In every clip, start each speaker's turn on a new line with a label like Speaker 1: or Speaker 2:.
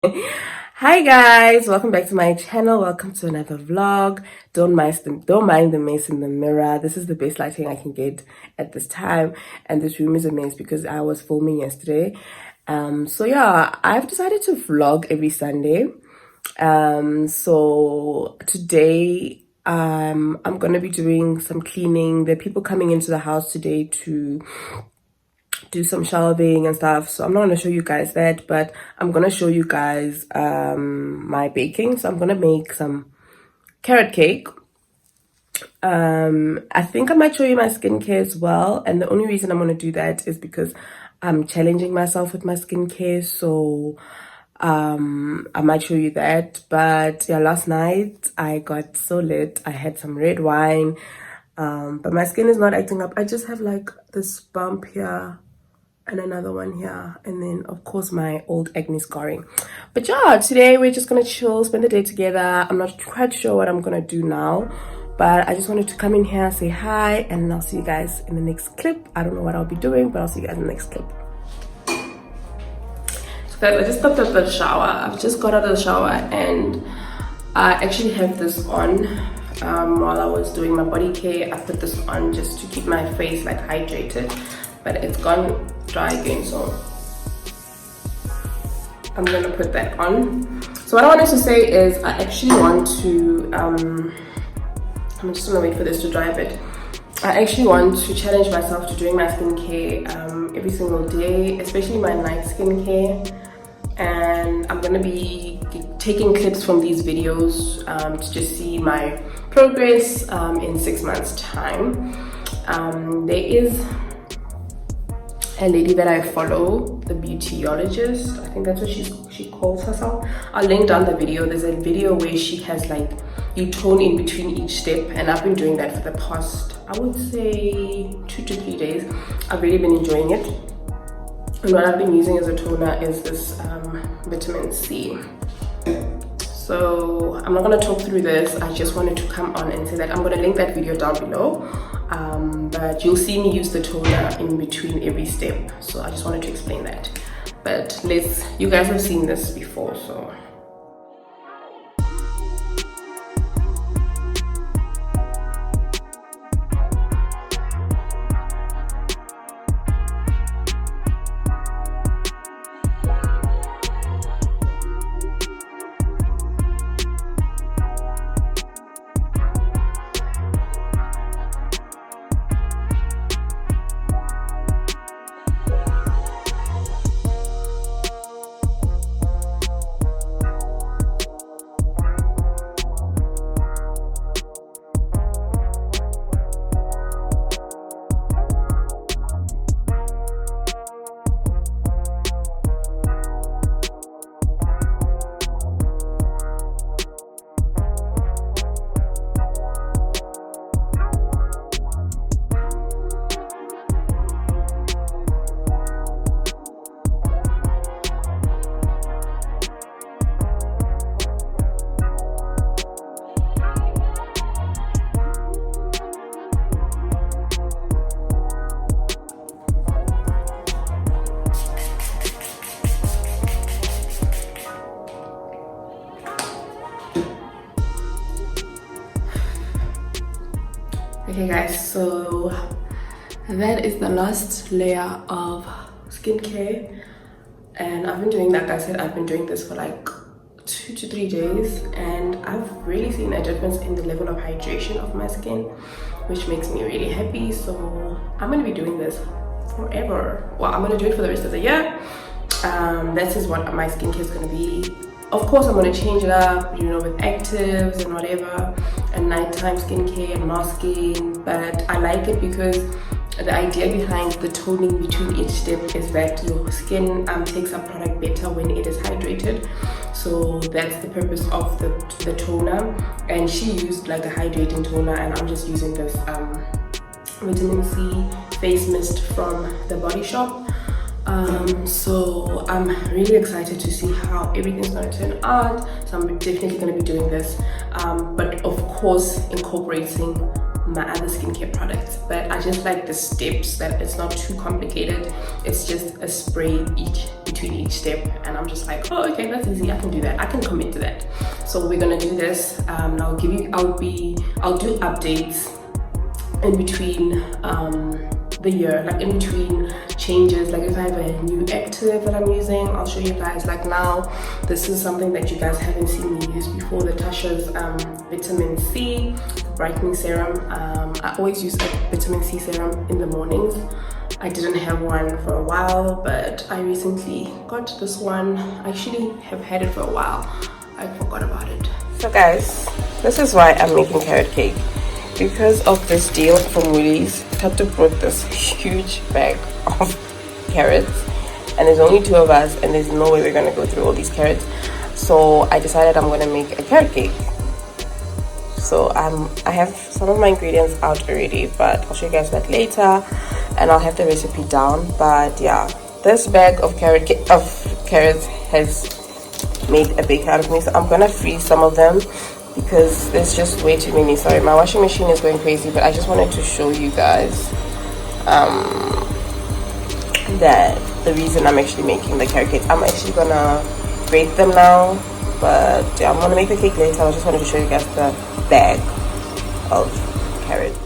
Speaker 1: Hi guys, welcome back to my channel. Welcome to another vlog. Don't mind the mess in the mirror. This is the best lighting I can get at this time, and this room is a mess because I was filming yesterday. So yeah, I've decided to vlog every Sunday. So today I'm gonna be doing some cleaning. There are people coming into the house today to do some shelving and stuff, so I'm not going to show you guys that, but I'm going to show you guys my baking. So I'm going to make some carrot cake. I think I might show you my skincare as well, and the only reason I'm going to do that is because I'm challenging myself with my skincare. So I might show you that. But yeah, last night I got so lit. I had some red wine, but my skin is not acting up. I just have like this bump here and another one here, and then of course my old acne scarring. But yeah, today we're just gonna chill, spend the day together. I'm not quite sure what I'm gonna do now, but I just wanted to come in here, say hi, and I'll see you guys in the next clip. I don't know what I'll be doing, but I'll see you guys in the next clip. So guys, I just stepped out of the shower. I've just got out of the shower, and I actually have this on. While I was doing my body care, I put this on just to keep my face like hydrated, but it's gone dry again, so I'm gonna put that on. So what I wanted to say is I actually want to I'm just gonna wait for this to dry a bit. I actually want to challenge myself to doing my skincare every single day, especially my night skincare, and I'm gonna be taking clips from these videos to just see my progress in 6 months time. There is a lady that I follow, the beautyologist, I think that's what she calls herself. I'll link down the video. There's a video where she has like, you tone in between each step, and I've been doing that for the past, I would say 2 to 3 days. I've really been enjoying it, and what I've been using as a toner is this vitamin C. So I'm not going to talk through this. I just wanted to come on and say that I'm going to link that video down below, but you'll see me use the toner in between every step. So I just wanted to explain that. But you guys have seen this before, so okay guys, so that is the last layer of skincare, and I've been doing, like I said, I've been doing this for like 2 to 3 days, and I've really seen a difference in the level of hydration of my skin, which makes me really happy. So I'm going to be doing this forever. Well, I'm going to do it for the rest of the year. This is what my skincare is going to be. Of course, I'm going to change it up, you know, with actives and whatever, and nighttime skincare and masking. But I like it because the idea behind the toning between each step is that your skin takes up product better when it is hydrated. So that's the purpose of the toner. And she used like a hydrating toner, and I'm just using this vitamin C face mist from the Body Shop. So I'm really excited to see how everything's going to turn out. So I'm definitely going to be doing this, but of course incorporating my other skincare products, but I just like the steps, that it's not too complicated. It's just a spray between each step, and I'm just like, oh, okay, that's easy, I can do that, I can commit to that. So we're gonna do this. I'll do updates in between the year, like in between changes. Like if I have a new active that I'm using, I'll show you guys. Like now, this is something that you guys haven't seen me use before, the Tasha's vitamin C brightening serum. I always use a vitamin C serum in the mornings. I didn't have one for a while, but I recently got this one. I actually have had it for a while. I forgot about it. So guys, this is why I'm making carrot cake. Because of this deal from Woolies, I had to put this huge bag of carrots, and there's only 2 of us, and there's no way we're gonna go through all these carrots. So I decided I'm gonna make a carrot cake. So I have some of my ingredients out already, but I'll show you guys that later, and I'll have the recipe down. But yeah, this bag of carrots has made a big out of me, so I'm gonna freeze some of them because there's just way too many. Sorry, my washing machine is going crazy, but I just wanted to show you guys that the reason I'm actually making the carrot cake. I'm actually gonna grate them now, but yeah, I'm gonna make the cake later. I just wanted to show you guys the bag of carrots.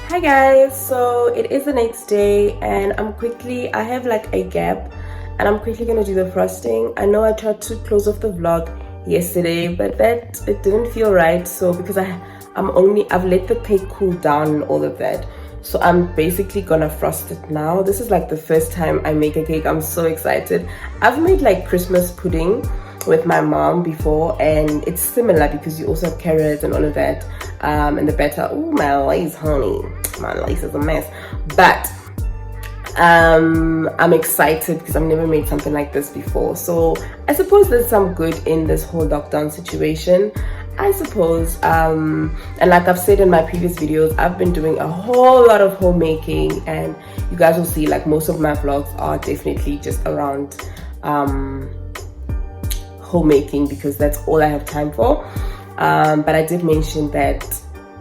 Speaker 1: Hi guys, so it is the next day and I have like a gap and I'm quickly gonna do the frosting. I know I tried to close off the vlog yesterday, but it didn't feel right. So because I've let the cake cool down and all of that, so I'm basically gonna frost it now. This is like the first time I make a cake. I'm so excited. I've made like Christmas pudding with my mom before, and it's similar because you also have carrots and all of that, and the batter. Oh, my lace, honey, my lace is a mess. But I'm excited because I've never made something like this before. So I suppose there's some good in this whole lockdown situation, I suppose. And like I've said in my previous videos, I've been doing a whole lot of homemaking, and you guys will see like most of my vlogs are definitely just around homemaking because that's all I have time for. But I did mention that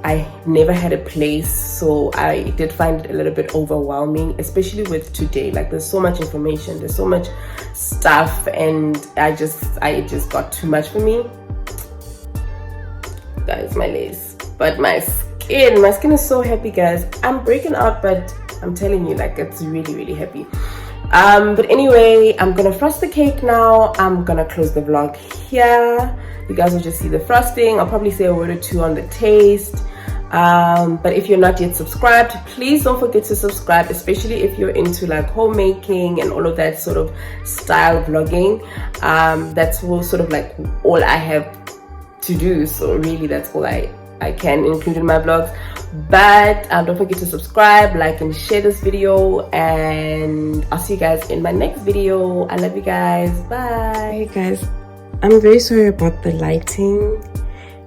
Speaker 1: I never had a place, so I did find it a little bit overwhelming, especially with today. Like there's so much information, there's so much stuff, and I just got too much for me. That is my lace. But my skin is so happy, guys. I'm breaking out, but I'm telling you, like, it's really happy. But anyway, I'm gonna frost the cake now. I'm gonna close the vlog here. You guys will just see the frosting. I'll probably say a word or two on the taste. But if you're not yet subscribed, please don't forget to subscribe, especially if you're into like homemaking and all of that sort of style vlogging. That's sort of like all I have to do, so really that's all I can include in my vlogs. But don't forget to subscribe, like, and share this video, and I'll see you guys in my next video. I love you guys. Bye. Hey guys, I'm very sorry about the lighting.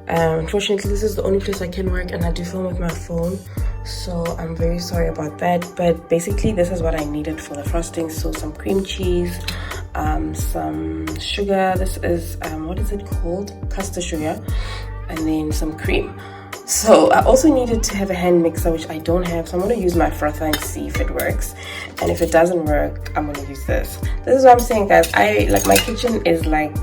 Speaker 1: Unfortunately, this is the only place I can work, and I do film with my phone, so I'm very sorry about that. But basically this is what I needed for the frosting. So some cream cheese, some sugar, this is what is it called, custard sugar, and then some cream. So I also needed to have a hand mixer, which I don't have, so I'm going to use my frother and see if it works, and if it doesn't work, I'm going to use this. This is what I'm saying, guys. My kitchen is like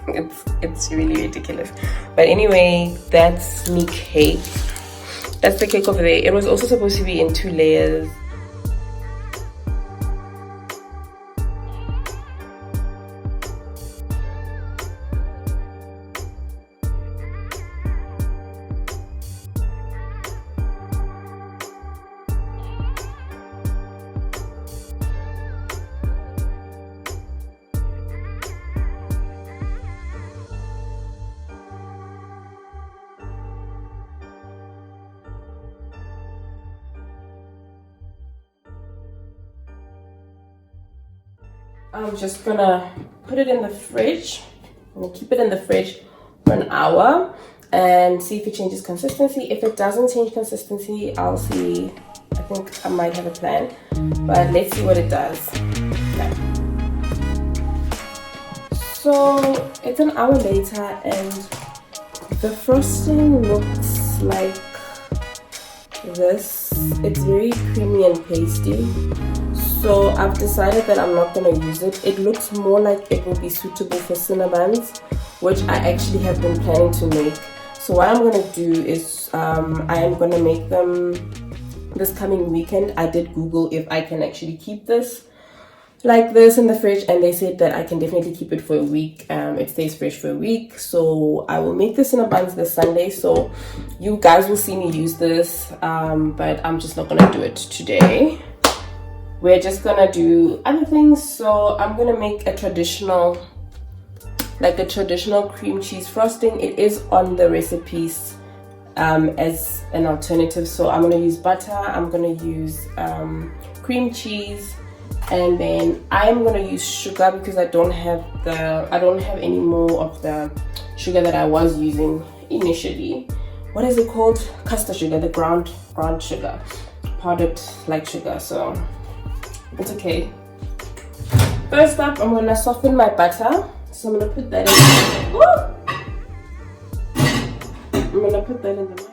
Speaker 1: it's really ridiculous. But anyway, that's me cake. That's the cake over there. It was also supposed to be in 2 layers. I'm just gonna put it in the fridge. I'm gonna keep it in the fridge for an hour and see if it changes consistency. If it doesn't change consistency, I'll see. I think I might have a plan, but let's see what it does. Yeah. So it's an hour later, and the frosting looks like this. It's very creamy and pasty. So I've decided that I'm not going to use it. It looks more like it will be suitable for Cinnabons, which I actually have been planning to make. So what I'm going to do is I am going to make them this coming weekend. I did Google if I can actually keep this like this in the fridge, and they said that I can definitely keep it for a week. It stays fresh for a week. So I will make the Cinnabons this Sunday. So you guys will see me use this, but I'm just not going to do it today. We're just gonna do other things. So I'm gonna make a traditional cream cheese frosting. It is on the recipes as an alternative. So I'm gonna use butter, I'm gonna use cream cheese, and then I'm gonna use sugar because I don't have any more of the sugar that I was using initially. What is it called? Custard sugar, the ground sugar, powdered like sugar. So it's okay. First up, I'm gonna soften my butter. So I'm gonna put that in. I'm gonna put that in the mic.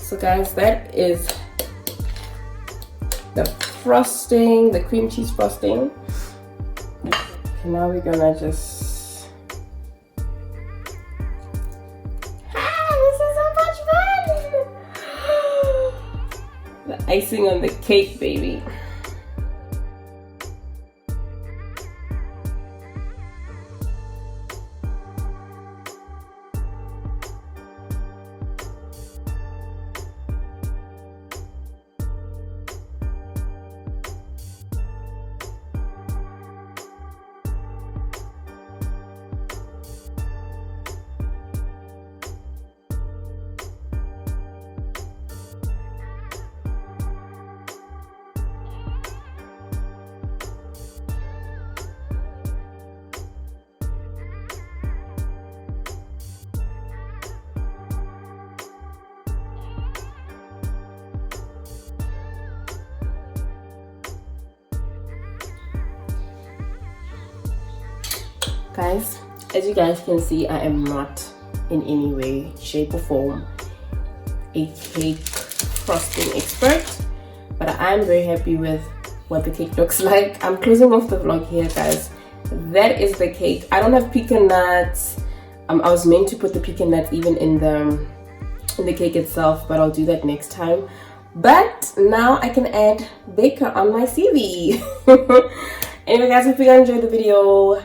Speaker 1: So guys, that is the frosting, the cream cheese frosting. Okay, now we're gonna just icing on the cake, baby. Guys, as you guys can see, I am not in any way, shape or form a cake frosting expert, but I am very happy with what the cake looks like. I'm closing off the vlog here, guys. That is the cake. I don't have pecan nuts. I was meant to put the pecan nuts even in the cake itself, but I'll do that next time. But now I can add baker on my CV. Anyway guys, hope you guys enjoyed the video.